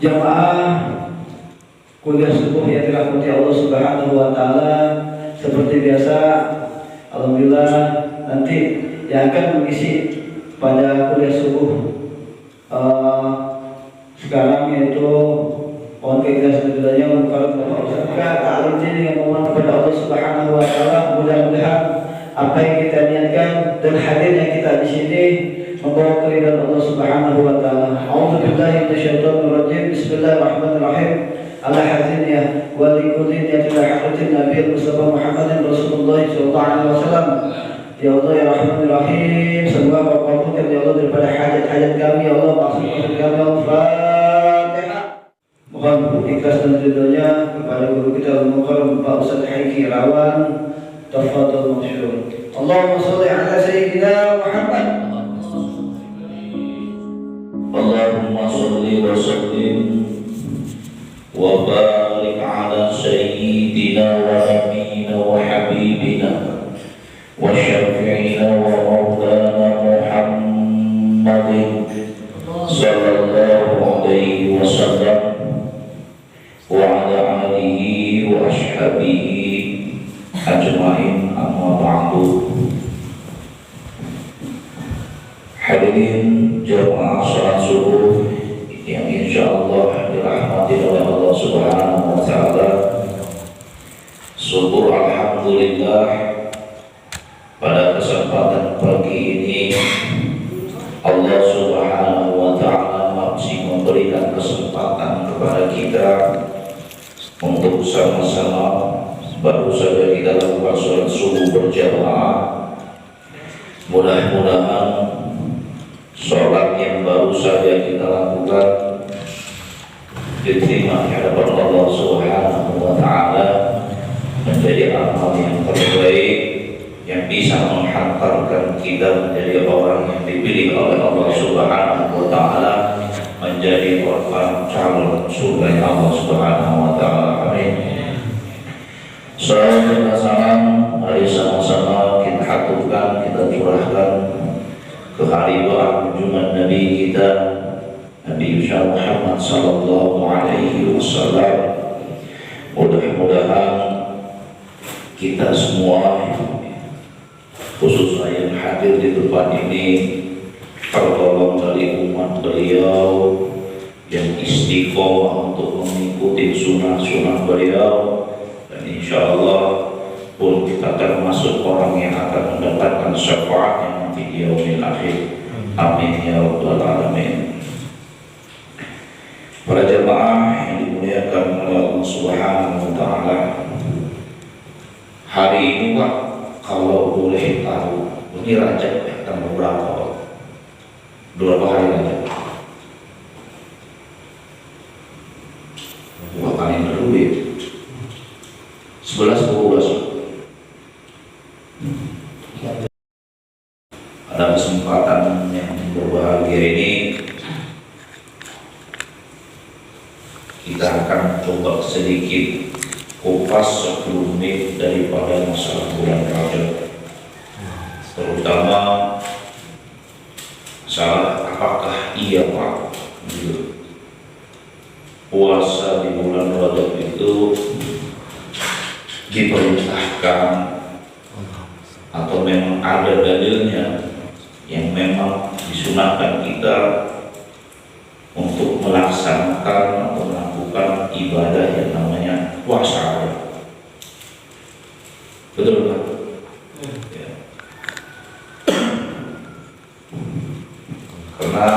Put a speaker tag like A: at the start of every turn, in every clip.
A: Jamaah kuliah subuh yang dirahmati Allah Subhanahu wa taala, seperti biasa alhamdulillah nanti yang akan mengisi pada kuliah subuh sekarang yaitu mohon keikhlasan doanya untuk Bapak Ustaz ta'alim dengan memohon kepada Allah Subhanahu wa taala, mudah-mudahan apa yang kita niatkan dan hadirnya kita di sini membawa keridhaan Allah Subhanahu wa taala. A'udzubillahi minasyaitonir rajim. Bismillahirrahmanirrahim. Ala hazinnya wa likulli niyatin hadratin Nabi Mustafa Muhammadin Rasulullah sallallahu alaihi wasallam. Ya Allah ya Rahman Rahim, semoga Kau kabulkan ya Allah daripada hajat-hajat kami ya Allah, maksud-maksud kami ya Allah. Fatihah. Mohon ikhlas dan ridhonya kepada guru kita Al-Mukarram Pak Ustaz Haiki Rawan. Tafadhal masyhur. Allahumma shalli ala sayyidina Muhammad.
B: Allahumma shalli wa sallim wa barik ala sayyidina wa nabiyyina wa habibina wa syafi'ina wa maulana Muhammadin sallallahu alaihi wasallam wa ala alihi wa ashabihi ajma'in, amma ba'du. Hadirin jamaah salat subuh yang insyaallah dirahmati oleh Allah Subhanahu wa taala. Syukur alhamdulillah pada kesempatan pagi ini Allah Subhanahu wa taala masih memberikan kesempatan kepada kita untuk sama-sama baru saja kita lakukan salat subuh berjamaah. Mudah-mudahan sholat yang baru saja kita lakukan diterima di hadapan Allah Subhanahu wa taala menjadi amal yang terbaik yang bisa menghantarkan kita menjadi orang yang dipilih oleh Allah Subhanahu wa taala menjadi orang calon surga Allah Subhanahu wa taala. Amin. Salam dan salam mari sama-sama kita haturkan, kita curahkan ke hari doa kunjungan Nabi kita Nabi Muhammad sallallahu alaihi wasallam. Mudah-mudahan kita semua khususnya yang hadir di tempat ini tertolong dari umat beliau yang istiqomah untuk mengikuti sunnah-sunnah beliau, dan insyaallah pun kita termasuk orang yang akan mendapatkan syafaatnya di yaumil akhir. Amin ya rabbal alamin. Para jemaah yang dimuliakan oleh Allah Subhanahu wa taala, hari ini Pak, kalau boleh tahu ini Rajab ya, tanggal berapa? Berapa hari Rajab? Dua kali dulu ya. 11 12. Pada kesempatan yang berbahagia ini kita akan coba sedikit kupas 10 menit daripada masalah bulan Rajab, terutama masalah apakah iya Pak puasa di bulan Rajab itu diperintahkan atau memang ada dalilnya yang memang disunahkan kita untuk melaksanakan atau melakukan ibadah yang namanya puasa. Betul Pak? Ya. Karena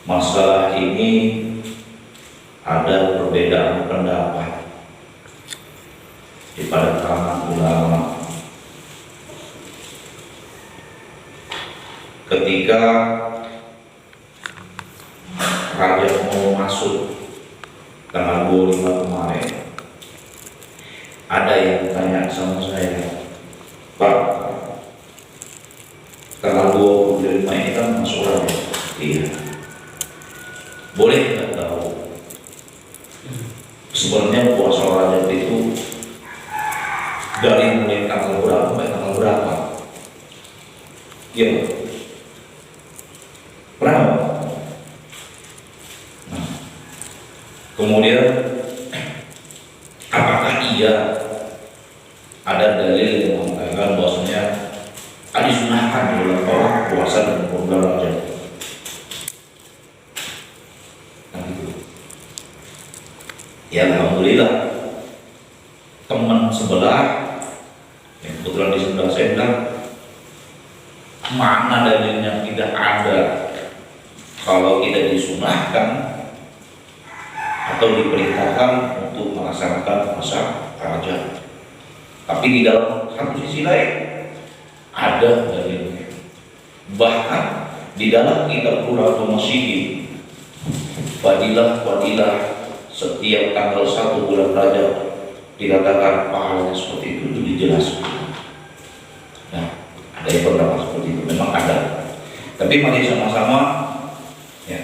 B: masalah ini ada perbedaan pendapat di pada kalangan ulama. Ketika Rajab mau masuk tanggal 25 kemarin, ada yang tanya sama saya, Pak, tanggal 25 ini kan masuk Rajab. Iya. Boleh nggak tahu sebenarnya puasa Rajab itu dari mulai tanggal berapa sampai tanggal berapa? Iya Pak. Berapa? Nah, Kemudian apakah iya ada dalil yang mengatakan bahwasanya disunahkan oleh orang puasa dan bulan Rajab? Ya alhamdulillah, teman sebelah yang kebetulan di sebelah saya bilang, mana dalilnya tidak ada kalau kita disunahkan atau diperintahkan untuk melaksanakan puasa Rajab. Tapi di dalam satu sisi lain ada dalilnya. Bahkan di dalam kitab Qur'atul Masyihi, fadilah setiap tanggal 1 bulan Rajab dikatakan pahalanya seperti itu dijelaskan. Nah, ada yang berpendapat seperti itu, memang ada. Tapi mari sama-sama ya,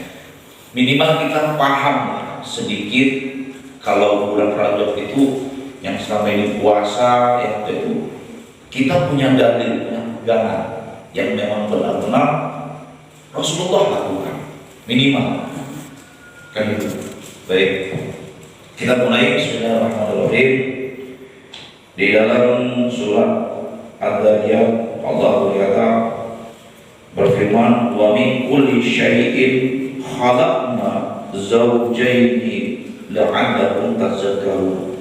B: minimal kita paham sedikit kalau bulan Rajab itu yang selama ini puasa yang itu kita punya dalil, punya pegangan yang memang benar-benar Rasulullah lakukan minimal kan itu. Baik, kita mulai. Bismillahirrahmanirrahim. Di dalam surat Ad-Dariyat Allah berkata, berfirman, wa min kulli syai'in khalaqna zawjaini la'allakum tadhakkarun.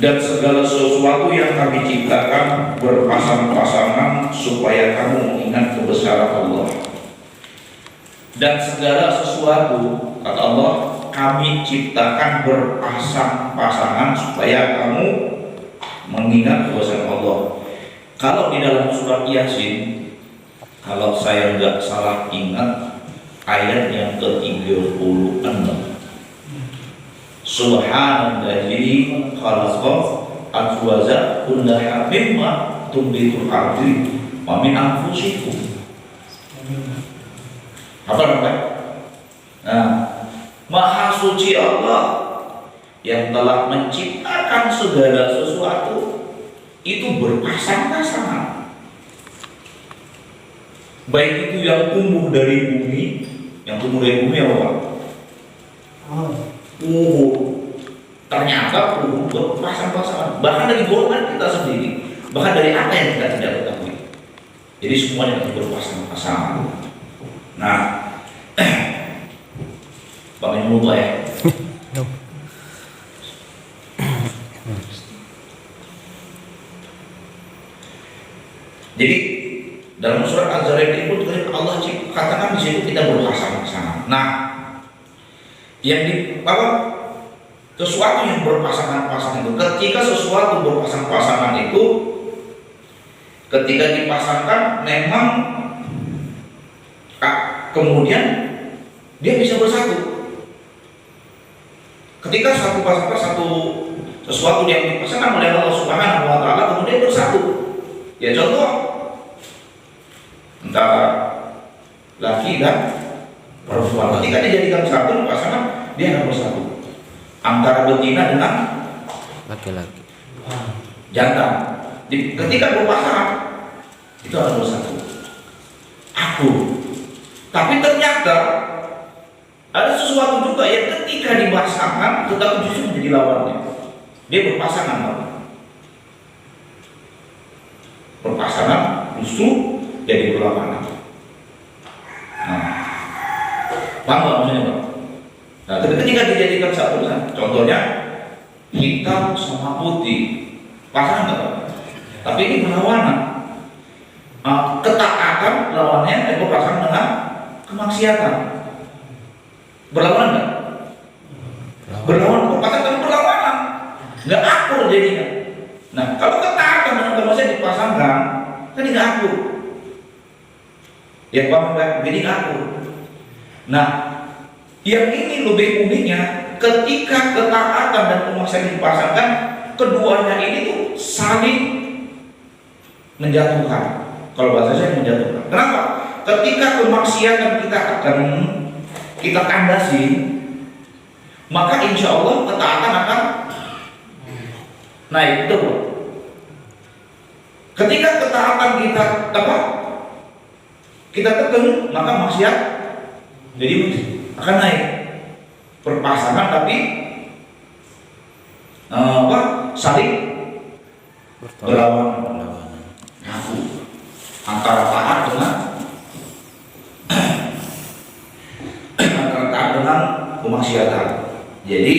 B: Dan segala sesuatu yang kami ciptakan berpasang-pasangan supaya kamu mengingat kebesaran Allah. Dan segala sesuatu, kata Allah, kami ciptakan berpasang-pasangan supaya kamu mengingat kebesaran Allah. Kalau di dalam surat Yasin, kalau saya nggak salah ingat, ayat yang ke-36, Subhanalladzi khalaqa azwaja kullaha mimma tumbitul ardi wa min anfusikum. Apa namanya? Nah, Maha suci Allah yang telah menciptakan segala sesuatu itu berpasang-pasangan. Baik itu yang tumbuh dari bumi, apa? Ternyata berpasang-pasangan, bahkan dari golongan kita sendiri, bahkan dari apa yang kita tidak ketahui. Jadi semuanya itu berpasang-pasangan. Nah, Bang lupa ya. Jadi dalam surat Az-Zariyat itu Allah katakan di situ kita berpasang-pasangan. Nah, yang di sesuatu yang berpasangan-pasangan itu, ketika sesuatu berpasang-pasangan itu, ketika dipasangkan memang kemudian dia bisa bersatu. Ketika sesuatu yang dipasangkan oleh Allah Subhanahu wa taala kemudian bersatu. Ya contoh antara laki dan perempuan, ketika dijadikan satu pasangan, dia akan bersatu. Antara betina dengan
C: laki-laki,
B: jantan, ketika berpasangan itu akan bersatu. Tapi ternyata ada sesuatu juga yang ketika dipasangkan tetapi justru menjadi lawannya. Dia berpasangan justru jadi berlawanan. Nah, paham nggak maksudnya, Pak? Nah, ketika dijadikan satu, contohnya hitam sama putih, pasangan nggak, Pak? Tapi ini berlawanan. Ketaatan lawannya berpasangan dengan kemaksiatan. Berlawanan nggak? Berlawanan, tapi berlawanan, nggak akur jadinya. Nah, kalau ketaatan dengan kemaksiatan dipasangkan, kan nggak akur. Ya paham nggak? Jadi nggak akur. Nah, yang ini lebih uniknya, ketika ketaatan dan kemaksiatan dipasangkan, keduanya ini tuh saling menjatuhkan. Kalau bahasa saya menjatuhkan. Kenapa? Ketika kemaksiatan kita kandasi, maka insya Allah ketaatan akan naik, betul. Ketika ketaatan kita tekan, maka maksiat jadi akan naik. berpasangan tapi saling berlawanan. Ngaku antara taat dengan kemaksiatan. Jadi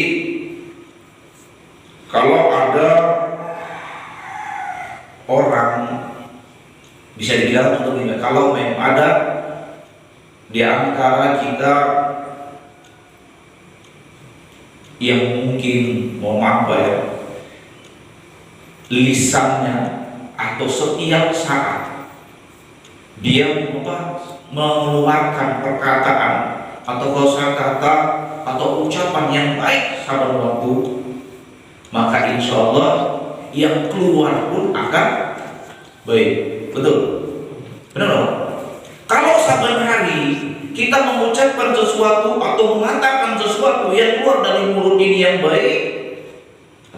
B: kalau ada orang, bisa dibilang untuk ini, kalau memang ada di antara kita yang mungkin lisannya atau setiap saat dia mengeluarkan perkataan atau kosakata atau ucapan yang baik sahabat waktu, maka insya Allah yang keluar pun akan baik. Betul? Benar? Kalau saban hari kita mengucapkan sesuatu atau mengatakan sesuatu yang keluar dari mulut ini yang baik,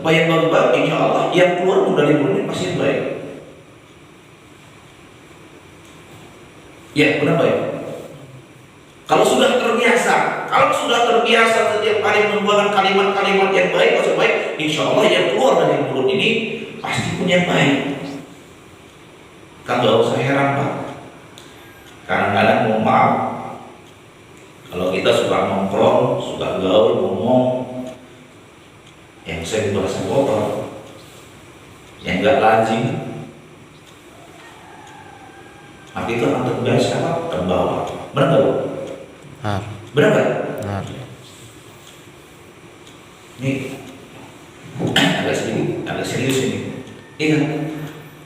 B: apa yang baik, insya Allah yang keluar dari mulut ini pasti baik. Ya, benar baik. Kalau sudah terbiasa setiap kali mengeluarkan kalimat-kalimat yang baik, maksud baik, insya Allah yang keluar dari mulut ini pasti punya baik. Kan gak usah heran Pak. Kadang-kadang mohon maaf, kalau kita suka nongkrong, suka gaul, ngomong yang saya bahasa kotor, yang gak lazim, maka itu akan terbiasa terbawa. Benar gak? Benar gak? Ini agak serius ini. Ingat,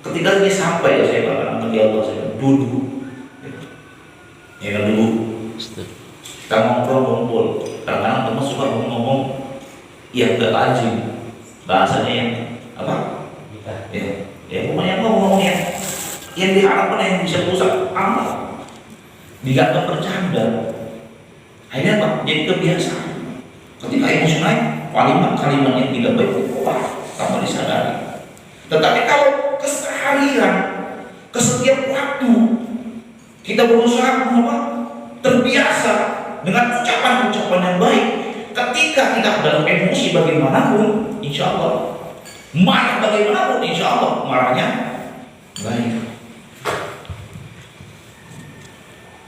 B: ketika ini sampai saya bakal nanti Allah saya dulu, ya kan dulu. Kita ngobrol, kadang-kadang teman suka ngomong yang gak lazim, bahasanya yang apa? Ya pokoknya ngomong yang diharapkan yang bisa rusak amal, dianggap bercanda. Akhirnya apa? Jadi kebiasaan. Ketika emosi naik, kalimat yang tidak baik, tanpa disadari. Tetapi kalau keseharian, ke setiap waktu kita berusaha terbiasa dengan ucapan-ucapan yang baik, ketika kita dalam emosi bagaimanapun, insya Allah marah bagaimanapun, insya Allah marahnya baik.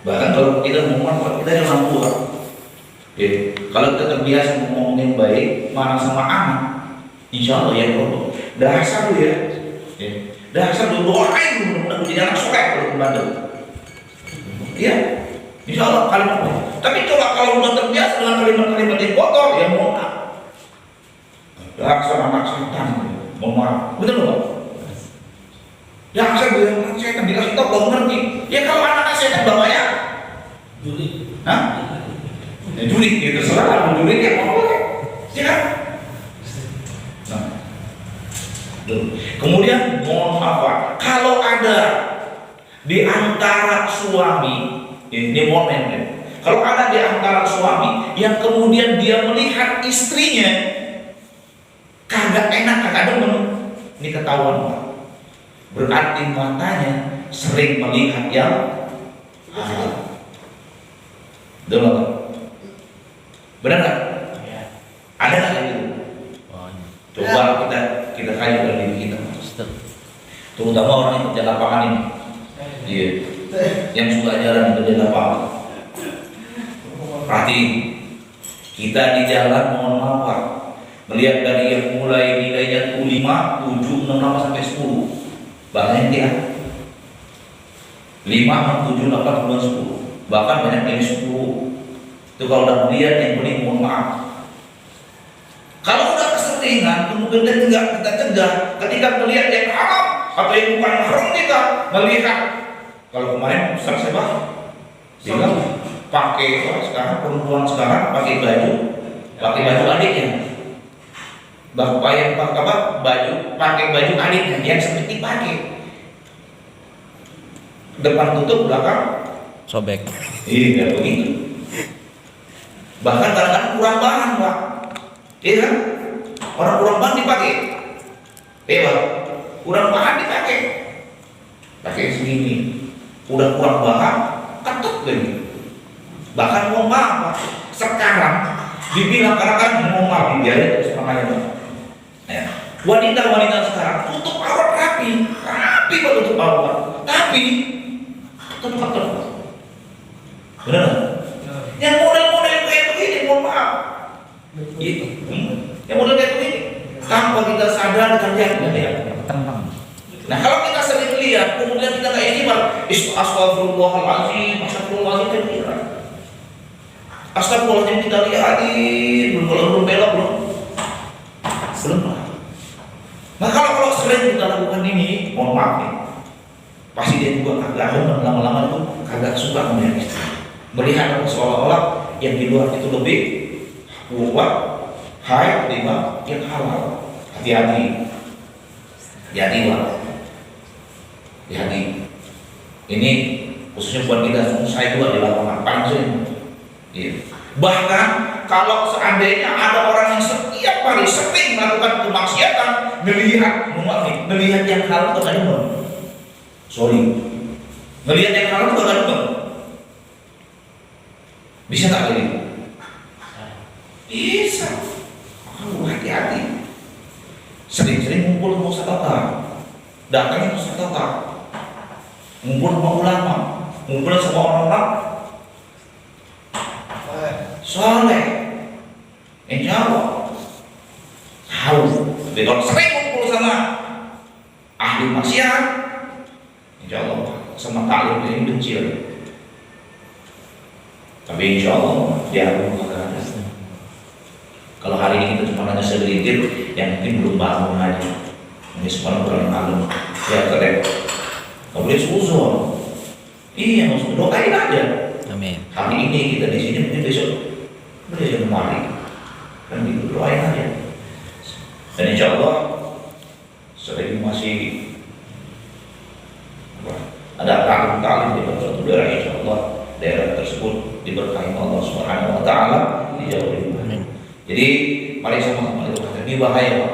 B: Bahkan kalau kita ngomong, kita jangan buat. Kalau kita terbiasa ngomongin baik, marah sama anak, insya Allah ya Allah. Dasar lu ya. Dasar lu doain mudah-mudahan jadi anak soleh kalau kembali. Iya, insya Allah kalimat baik. Tapi coba kalau udah terbiasa dengan kalimat-kalimat yang kotor, ya mohon maaf. Dasar anak setan, mohon maaf. Betul nggak? Yang saya bilang setan dikasih tahu belum ngerti. Ya kalau anak setan bapaknya juli, ya juli, ya terserah mau juli ya mau apa, ya kan? Nah, kemudian mohon maaf, kalau ada di antara suami, ini momen, kalau ada di antara suami yang kemudian dia melihat istrinya kagak enak, kagak demen, ini ketahuan Pak. Berarti matanya sering melihat yang benar nggak? Ya. Ada nggak yang itu? Coba kita kaji dalam diri kita, terutama orang yang kerja lapangan ini, iya, yang suka jalan kerja lapangan. Perhatiin, kita di jalan mohon maaf Pak, melihat dari yang mulai nilainya 5, 7, 6, 8 sampai 10. Banyak dia 5, 6, 7, 8, 9, 10. Bahkan banyak yang 10. Itu kalau udah melihat yang paling mohon maaf. Kalau udah keseringan, kemudian kita cegah. Ketika melihat yang haram atau yang bukan haram, kita melihat. Kalau kemarin Ustaz saya bilang pakai sekarang perempuan sekarang pakai baju adiknya. Bapak yang pakai baju adiknya yang seperti pakai depan tutup, belakang
C: sobek.
B: Iya begitu. Bahkan kadang-kadang kurang bahan Pak, iya kan? Orang kurang bahan dipakai, Pak, kurang bahan dipakai, segini, udah kurang bahan, ketuk lagi. Bahkan mau maaf Pak, sekarang Dibilang kadang-kadang mau maaf biarin terus makanya. Ya. Wanita-wanita sekarang tutup aurat rapi kok tutup aurat, tapi tetap. Benar? Yang model-model kayak begini, mohon maaf. Itu, yang model kayak begini, tanpa kita sadar kerjanya ya. Nah kalau kita sering lihat, kemudian kita nggak istighfar, astagfirullahaladzim, astagfirullahaladzim kita lihatin, belum belok belum. Nah kalau sering kita lakukan ini, mohon maaf nih, pasti dia juga agak lama-lama itu kagak suka melihat istri, melihat seolah-olah yang di luar itu lebih kuat, haid, lima yang halal. Hati-hati, hati-hati. Ini khususnya buat kita, saya juga di lapangan pancing. Bahkan kalau seandainya ada orang yang setiap hari sering melakukan kemaksiatan, melihat yang halal itu kan melihat yang halal itu kan bisa tak jadi? Bisa. Maka hati-hati. Sering-sering ngumpul sama ustadz, datangnya ustadz, ngumpul sama ulama, ngumpul sama orang-orang soleh, insya Allah tahu. Tapi kalau sering ngumpul sama ahli maksiat, insya Allah sama taklim ini kecil. Tapi insya Allah dia akan mengatakan. Kalau hari ini kita cuma hanya segelintir yang mungkin belum bangun aja, ini semalam kurang malam, ya keren. Kau boleh suzon, iya maksud doain aja.
C: Amin.
B: Hari ini kita di sini, mungkin besok kemari, dan gitu doain aja. Dan insya Allah sering masih ada taklim di suatu daerah, insya Allah daerah tersebut diberkahi Allah Subhanahu Wa Taala dijauhi. Jadi mari sama-sama ini bahaya Pak.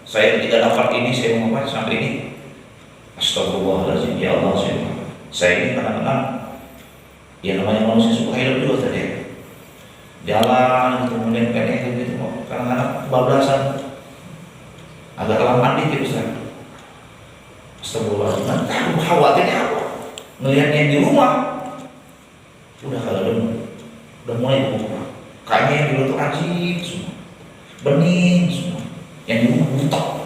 B: Saya ketika dapat ini saya mau apa sampai ini, astagfirullahaladzim ya Allah saya ini kadang-kadang ya namanya manusia suka hidup juga tadi. Jalan kemudian pendek gitu, kadang-kadang kebablasan, agak lambat dikit Ustaz. Astagfirullahaladzim, aku khawatirnya apa? Melihatnya di rumah, udah kalau udah mulai berubah. Kayaknya yang dulu tuh ajib semua, bening semua, yang di rumah butok.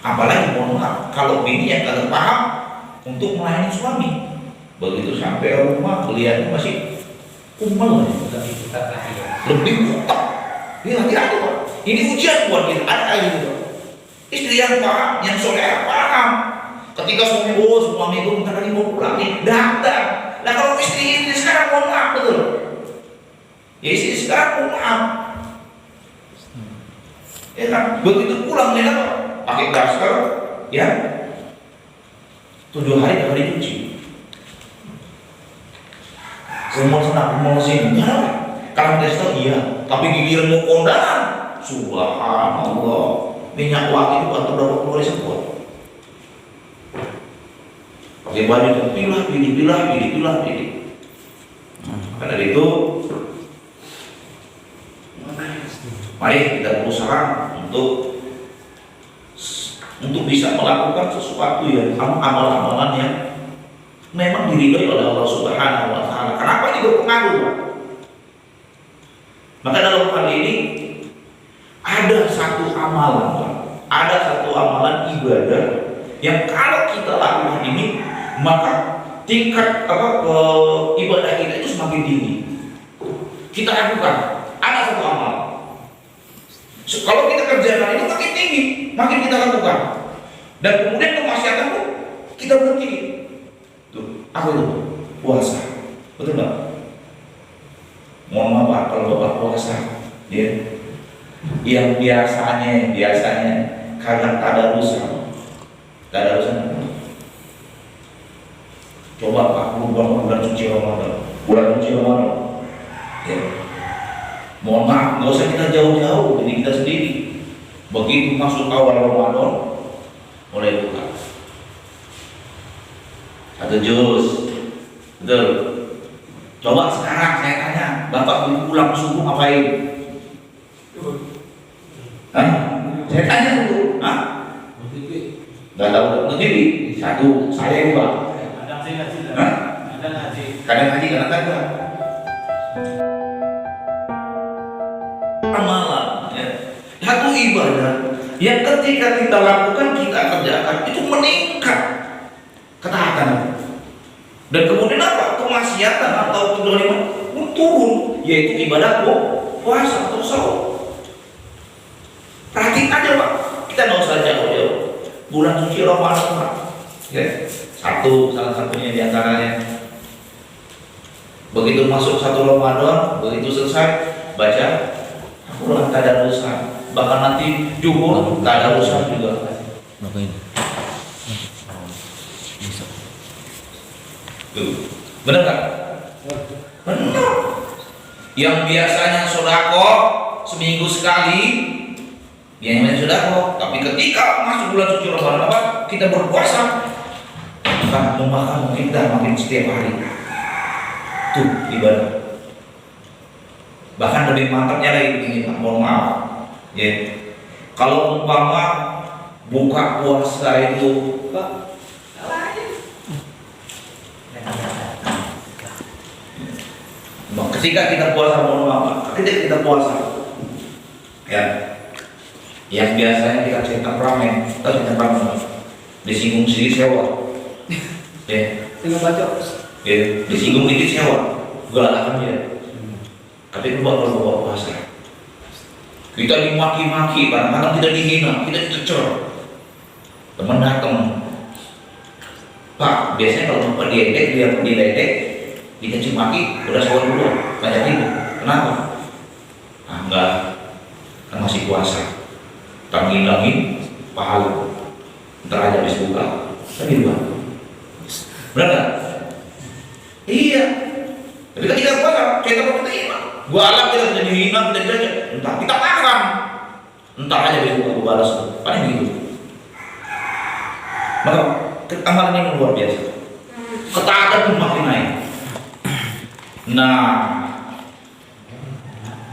B: Apalagi mohon maaf, kalau bini yang kagak paham untuk melayani suami, begitu sampai rumah melihatnya masih umel, lebih butak. Ini hati-hati Pak. Ini ujian buat kita. Ada gitu. Istri yang paham, yang soleh paham. Ketika suami itu bentar lagi mau pulang nih, datang. Nah kalau istri sekarang mohon maaf betul. Ya istri sekarang mohon maaf. Ya kan, begitu pulang dia pakai daster, ya 7 hari tak hari cuci. Semua senang mau sini, kalau daster iya, tapi giliran mau kondangan, subhanallah, minyak wangi itu atau berapa puluh hari sebuah. Pakai baju itu pilah. Karena dari itu, mari kita berusaha untuk bisa melakukan sesuatu yang amalan-amalan yang memang diridhoi oleh Allah Subhanahu Wa Taala. Kenapa ini berpengaruh, Pak? Maka dalam hal ini ada satu amalan, Pak. Ada satu amalan ibadah yang kalau kita lakukan ini, maka tingkat ibadah kita itu semakin tinggi. Kita lakukan, ada satu amal. Kalau kita kerjakan ini makin tinggi, makin kita lakukan. Dan kemudian kemaksiatan pun kita berhenti. Tuh, apa itu? Puasa. Betul nggak? Mohon maaf kalau Bapak puasa, ya. Yang biasanya kagak tadarus. Coba Pak, bulan suci Ramadan. Ya. Mohon maaf, nggak usah kita jauh-jauh, jadi kita sendiri. Begitu masuk awal Ramadan, mulai buka. Satu juz, betul. Coba sekarang saya tanya, Bapak pulang subuh ngapain? Hah? Saya tanya dulu. Hah? Nggak tahu nonton TV. Satu, saya dua. Hah? Kadang ngaji, kadang kagak. Amalan, ya. Satu ibadah yang ketika kita lakukan, kita kerjakan itu meningkat ketaatan. Dan kemudian apa? Kemaksiatan atau kedzaliman turun, yaitu ibadah puasa atau sahur. Perhatiin aja Pak, kita nggak usah jauh-jauh. Bulan suci Ramadan Pak, ya. Salah satunya diantaranya. Begitu masuk satu Ramadan, begitu selesai baca Al-Quran tadarusan. Bahkan nanti juhur tadarusan juga.
C: Apa ini?
B: Tuh, benar kan? Benar. Yang biasanya sodako seminggu sekali, yang namanya sodako. Tapi ketika masuk bulan suci Ramadan apa? Kita berpuasa, maka memakan kita makin setiap hari. Tuh ibadah. Bahkan lebih mantapnya lagi begini Pak, mohon maaf. Ya. Kalau umpama buka puasa itu Pak, ketika kita puasa, mohon maaf, ketika kita puasa, ya, yang biasanya kita cetak ramen, disinggung sedikit sewa, ya, ya, disinggung sedikit sewa, galakan dia. Tapi coba kalau bawa puasa, kita dimaki-maki, kadang-kadang kita dihina, kita dicecor. Teman datang, Pak, biasanya kalau Bapak diledek, dia diledek, dikasih maki, udah sahur dulu, banyak itu. Kenapa? Ah, enggak, kan masih puasa. Tanggin-tanggin pahala. Ntar aja habis buka, kan gitu Pak. Benar nggak? Iya. Tapi kan kita puasa, kita mau kita iman. Gua alam kita jadi hina, kita jajan. Entah kita makan, entar aja habis buka gua balas. Paling gitu. Maka amalan ini luar biasa. Ketaatan pun makin naik. Nah,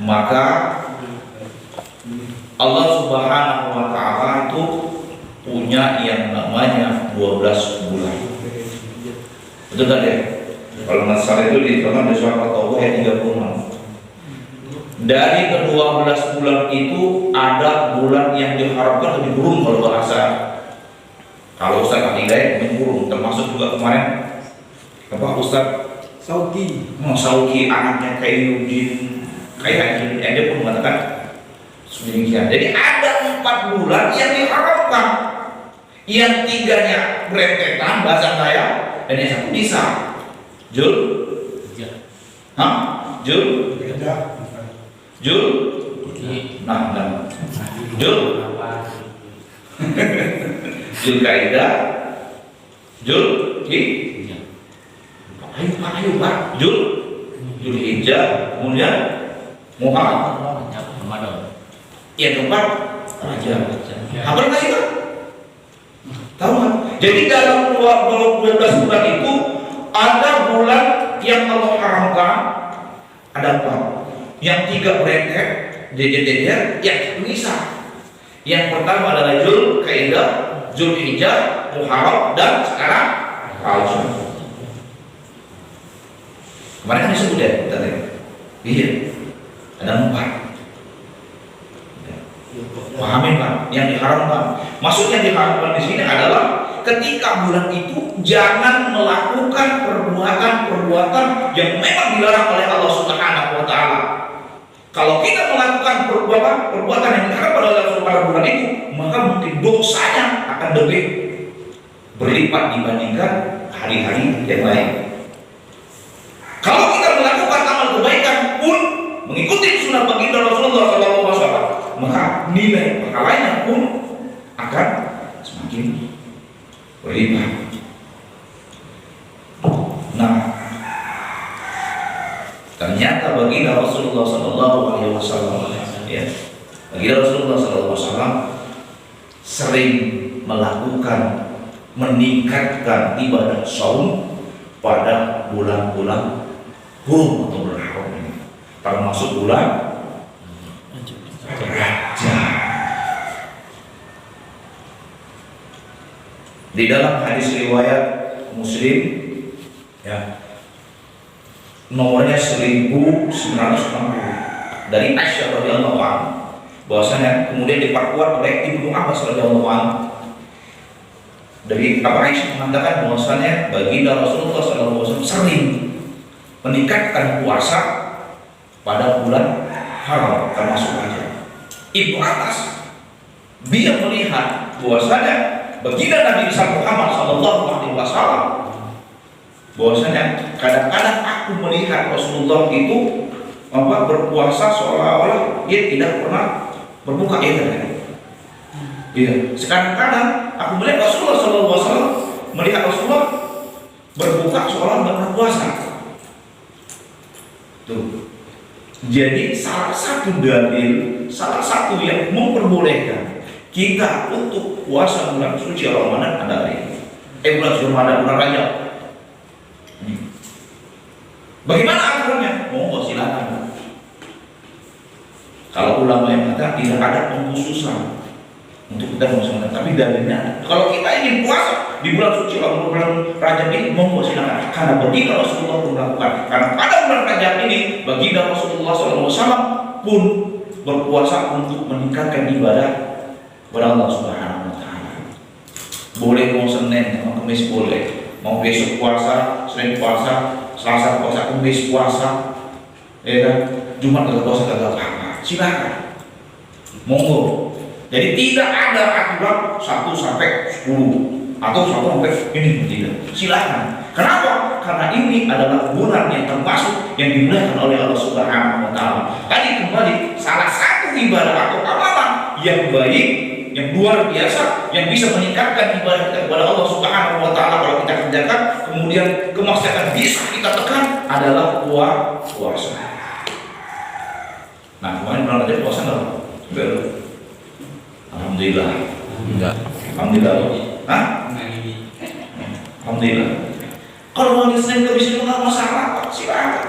B: maka Allah Subhanahu wa Ta'ala itu punya yang namanya 12 bulan. Betul kan ya? Kalau masalah itu diterangkan di surat At-Taubah ayat 36. Dari ke-12 bulan itu ada bulan yang diharapkan lebih burung kalau bahasa. Kalau Ustaz Hidayat lebih burung, termasuk juga kemarin apa Ustaz Sauki anaknya Khairuddin, dia pun mengatakan demikian. Jadi ada 4 bulan yang diharapkan, yang 3-nya berentetan bahasa saya, dan yang 1 bisa. Jul? Hah? Jul? Jul? Nah. Jul? Jul Kaidah? Jul? Ayo Pak, Jul Hijjah, kemudian Muhammad. Yang keempat Raja. Apa namanya Pak? Tahu nggak? Jadi dalam 12 bulan itu ada bulan yang Allah haramkan, ada 4. Yang 3 berentet, jejer, yang 1 bisa. Yang pertama adalah Jul Kaidah, Jul Hijjah, Muharram, dan sekarang Rajab. Kemarin kan disebut ya, tadi. Iya, ada 4. Pahamin Pak, yang diharamkan. Maksudnya diharamkan di sini adalah ketika bulan itu jangan melakukan perbuatan yang memang dilarang oleh Allah Subhanahu wa Ta'ala. Kalau kita melakukan perbuatan yang dilarang oleh Allah Subhanahu wa Ta'ala bulan itu, maka mungkin dosanya akan lebih berlipat dibandingkan hari-hari yang lain. Kalau kita melakukan amal kebaikan pun mengikuti sunnah baginda Rasulullah SAW, maka nilai pahalanya pun akan semakin berlipat. Nah, ternyata baginda Rasulullah SAW, ya, baginda Rasulullah SAW sering melakukan, meningkatkan ibadah saum pada bulan-bulan hurum atau berharam ini, termasuk bulan Rajab. Di dalam hadis riwayat Muslim ya, nomornya 1960 dari Aisyah radhiyallahu anha, bahwasanya kemudian diperkuat oleh Ibnu Abbas radhiyallahu anhu. Dari Aisyah mengatakan bahwasanya baginda Rasulullah SAW sering meningkatkan puasa pada bulan haram termasuk Rajab. Ibnu Abbas dia melihat bahwasanya baginda Nabi Muhammad SAW bahwasanya kadang-kadang aku melihat Rasulullah itu berpuasa seolah-olah dia tidak pernah berbuka Iya. Sekarang-kadang aku melihat Rasulullah SAW melihat Rasulullah berbuka seolah tidak berpuasa. Tuh. Jadi salah satu dalil, salah satu yang memperbolehkan kita untuk puasa bulan suci Ramadan adalah ini. Bulan suci Ramadan, bulan Rajab. Bagaimana aturannya? Monggo silakan. Kalau ulama yang mengatakan tidak ada pengkhususan untuk kita mengusungkan, tapi dalilnya kalau kita ingin puasa di bulan suci bulan Rajab ini, monggo silakan. Karena baginda Rasulullah pun melakukan. Karena pada bulan Rajab ini baginda Rasulullah SAW pun berpuasa untuk meningkatkan ibadah kepada Allah Subhanahu Wa Taala. Boleh mau Senin, mau Kamis boleh, mau besok puasa, Senin puasa, Selasa puasa, Kamis puasa, ya kan? Jumat kagak puasa kagak apa, silakan, monggo. Jadi tidak ada aturan 1 sampai 10 atau 1 sampai ini, tidak. Silakan. Kenapa? Karena ini adalah bulan yang termasuk yang dimuliakan oleh Allah Subhanahu Wa Taala. Tadi kembali salah satu ibadah atau amalan yang baik, yang luar biasa, yang bisa meningkatkan ibadah kita kepada Allah Subhanahu Wa Taala kalau kita kerjakan, kemudian kemaksiatan bisa kita tekan adalah puasa. Nah, kemarin pernah ada puasa nggak? Belum. Alhamdulillah.
C: Enggak.
B: Alhamdulillah. Hah? Alhamdulillah. Kalau mau di Senin Kamis itu nggak masalah, Pak. Silakan.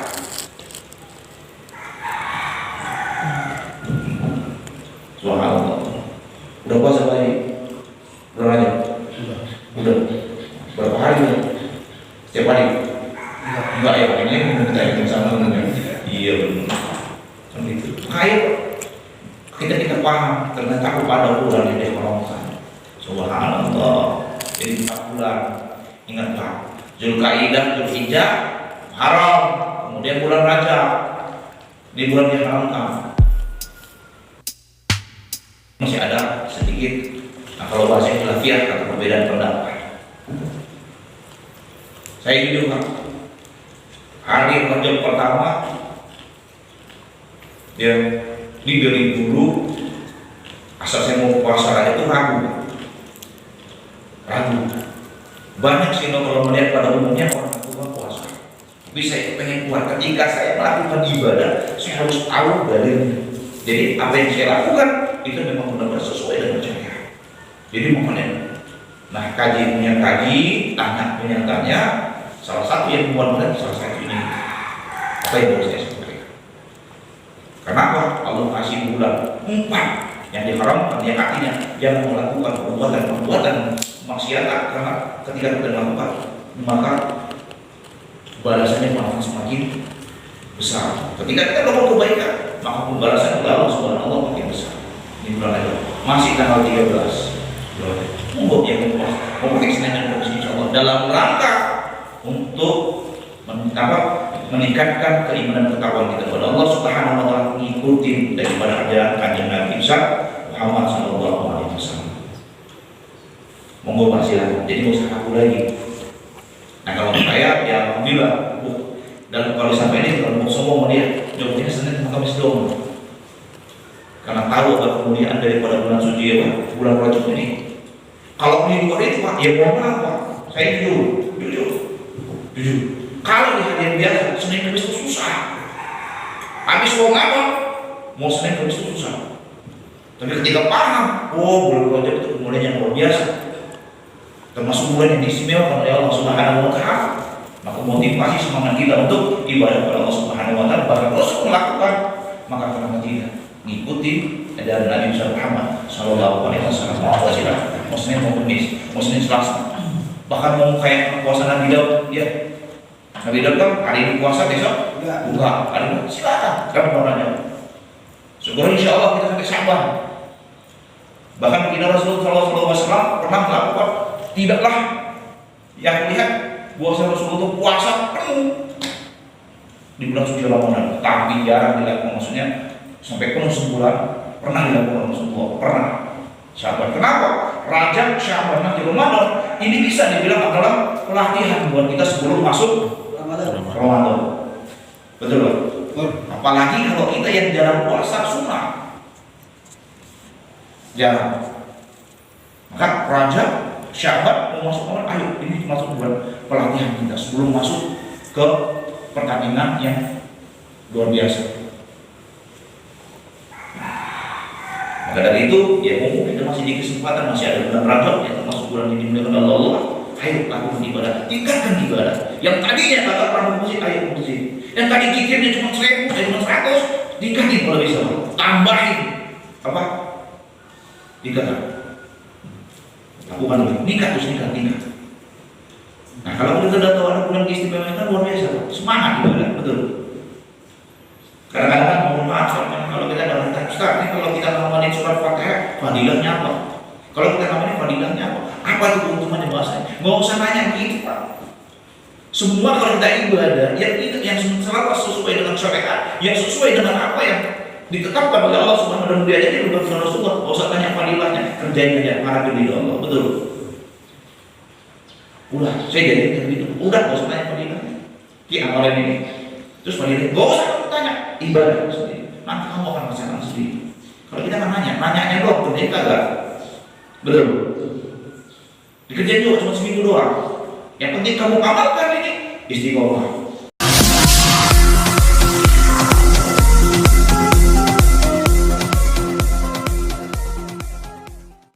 B: Subhanallah. Udah puasa lagi? Udah aja? Udah. Berapa hari udah? Setiap hari? Enggak ya, ini kita yang sama dengan. Iya benar. Kan itu. Kayak kita paham ternyata pada bulan yang diharamkan. Subhanallah. Jadi 4 bulan. Ingat Pak. Zulkaidah, Zulhijjah haram. Kemudian bulan Rajab di bulan yang diharamkan. Masih ada sedikit. Nah, kalau bahasa khilafiyah atau perbedaan pendapat. Saya jujur Pak. Hari Rajab pertama ya, ini dari dulu asal saya mau puasa Rajab itu ragu. Banyak sih kalau melihat pada umumnya orang tua puasa, tapi saya pengen kuat. Ketika saya melakukan ibadah, saya harus tahu dalilnya. Jadi apa yang saya lakukan itu memang benar-benar sesuai dengan syariat. Jadi makanya, nah kaji punya tanya, salah satu yang membuat salah satu ini apa yang harus saya sampaikan. Kenapa Allah kasih bulan 4 yang diharamkan, yang artinya jangan melakukan perbuatan maksiat, karena ketika kita melakukan maka balasannya malah semakin besar. Ketika kita melakukan kebaikan maka pembalasan oleh Allah Subhanahu Wa Taala makin besar. Ini bulan Rajab masih tanggal 13. Monggo yang mau pakai Senin dan Kamis insyaallah dalam rangka untuk meningkatkan keimanan ketakwaan kita kepada Allah Subhanahu Wa Taala, mengikuti daripada ajaran Kanjeng Nabi Muhammad sallallahu alaihi wasallam. Monggo silakan. Jadi nggak usah ragu lagi. Nah kalau saya ya alhamdulillah. Dan kalau sampai ini kalau mau sombong dia jawabnya Senin Kamis doang. Karena tahu apa kemuliaan daripada bulan suci ya, bulan Rajab ini. Kalau di luar itu Pak, ya mohon maaf Pak. Saya jujur. Kalau di hari yang biasa Senin Kamis itu susah. Habis uang apa? Mau Senin Kamis itu susah. Tapi ketika paham, bulan Rajab itu kemuliaan yang luar biasa. Termasuk bulan yang diistimewakan oleh Allah Subhanahu Wa Taala, maka motivasi semangat kita untuk ibadah kepada Allah Subhanahu Wa Taala, bahkan Rasul melakukan, maka kenapa tidak mengikuti ajaran Nabi Muhammad Sallallahu Alaihi Wasallam. Mau Senin mau Kamis, mau Senin Selasa, Bahkan mau kayak puasa Nabi Daud, ya. Nabi Daud kan hari ini puasa, besok enggak. Hari ini silakan, kan warnanya. Syukur insya Allah kita sampai Syaban. Bahkan kita Rasulullah SAW pernah melakukan, tidaklah yang lihat puasa Rasulullah itu puasa penuh di bulan suci Ramadan, tapi jarang dilakukan, maksudnya sampai penuh sebulan pernah dilakukan Rasulullah, pernah. Syaban. Kenapa? Rajab, Syaban, nanti Ramadan ini bisa dibilang adalah pelatihan buat kita sebelum masuk Ramadan. Betul kan? Apalagi kalau kita yang jarang puasa sunnah, jarang. Maka Rajab, Syaban mau masuk Ramadan, ayo ini masuk bulan pelatihan kita sebelum masuk ke pertandingan yang luar biasa. Maka dari itu, ya mumpung kita masih di kesempatan, masih ada bulan Rajab yang termasuk bulan yang dimuliakan Allah, ayo lakukan ibadah, tingkatkan ibadah. Yang tadinya agak pernah musik, ayo musik. Yang tadi kikirnya cuma 1000, cuma 100, tingkatin kalau bisa, tambahin apa? Tingkatkan. Lakukan dulu, nikah terus nikah. Nah kalau kita sudah tahu ada bulan keistimewaan kan luar biasa, semangat ibadah, betul. Kadang-kadang mohon maaf kalau kita dalam Ustaz, ini kalau kita ngamanin surat Fatihah, fadilahnya apa? Kalau kita ngamanin fadilahnya apa? Apa itu keuntungannya bahasanya? Nggak usah nanya gitu Pak. Semua kalau kita ibadah, yang selalu sesuai dengan syariat, yang sesuai dengan apa yang ditetapkan oleh Allah Subhanahu wa Ta'ala, jadi bukan sunnah Rasulullah. Nggak usah tanya fadilahnya, kerjain aja, harapin ridho Allah, betul. Udah, saya jadi gitu. Udah, nggak usah tanya fadilahnya. Amalan ini, terus fadilahnya, nggak usah tanya ibadah sendiri. Nanti kamu akan merasakan sendiri. Kalau kita kan nanya doang, kerjain kagak? Betul. Dikerjain juga cuma seminggu doang. Yang penting kamu amalkan ini istiqomah.